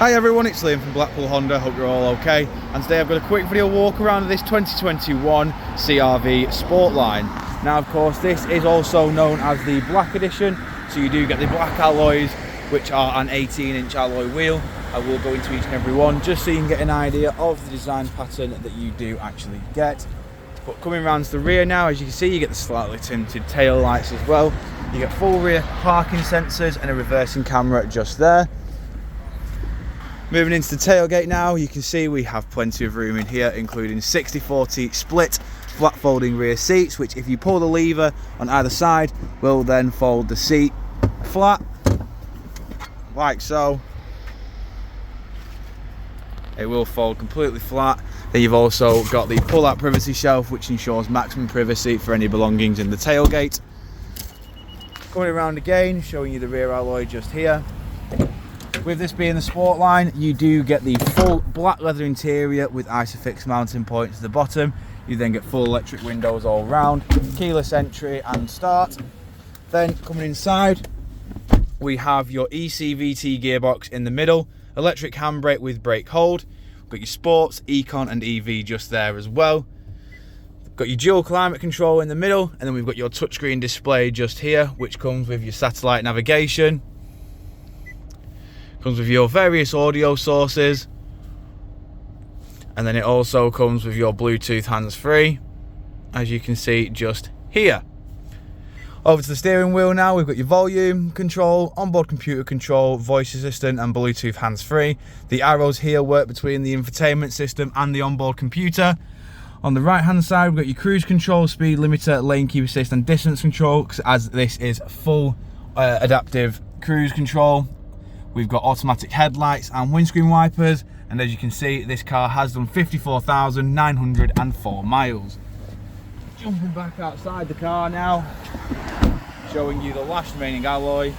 Hi everyone, it's Liam from Blackpool Honda, hope you're all okay. And today I've got a quick video walk around of this 2021 CR-V Sportline. Now of course this is also known as the Black Edition, so you do get the black alloys, which are an 18-inch alloy wheel. I will go into each and every one just so you can get an idea of the design pattern that you do actually get. But coming around to the rear now, as you can see, you get the slightly tinted tail lights as well. You get full rear parking sensors and a reversing camera just there. Moving into the tailgate now, you can see we have plenty of room in here, including 60/40 split flat folding rear seats, which if you pull the lever on either side will then fold the seat flat like so. It will fold completely flat. Then you've also got the pull-out privacy shelf, which ensures maximum privacy for any belongings in the tailgate. Coming around again, showing you the rear alloy just here. With this being the Sportline, you do get the full black leather interior with ISOFIX mounting points at the bottom. You then get full electric windows all round, keyless entry and start. Then coming inside, we have your eCVT gearbox in the middle, electric handbrake with brake hold. We've got your sports, econ and EV just there as well. Got your dual climate control in the middle, and then we've got your touchscreen display just here, which comes with your satellite navigation. Comes with your various audio sources, and then it also comes with your Bluetooth hands-free, as you can see just here. Over to the steering wheel now, we've got your volume control, onboard computer control, voice assistant and Bluetooth hands-free. The arrows here work between the infotainment system and the onboard computer. On the right hand side, we've got your cruise control, speed limiter, lane keep assist and distance control, as this is full adaptive cruise control. We've got automatic headlights and windscreen wipers, and as you can see, this car has done 54,904 miles. Jumping back outside the car now, showing you the last remaining alloy.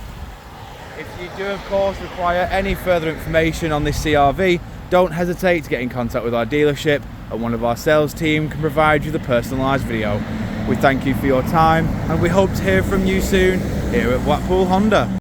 If you do of course require any further information on this CR-V, don't hesitate to get in contact with our dealership, and one of our sales team can provide you the personalised video. We thank you for your time, and we hope to hear from you soon here at Blackpool Honda.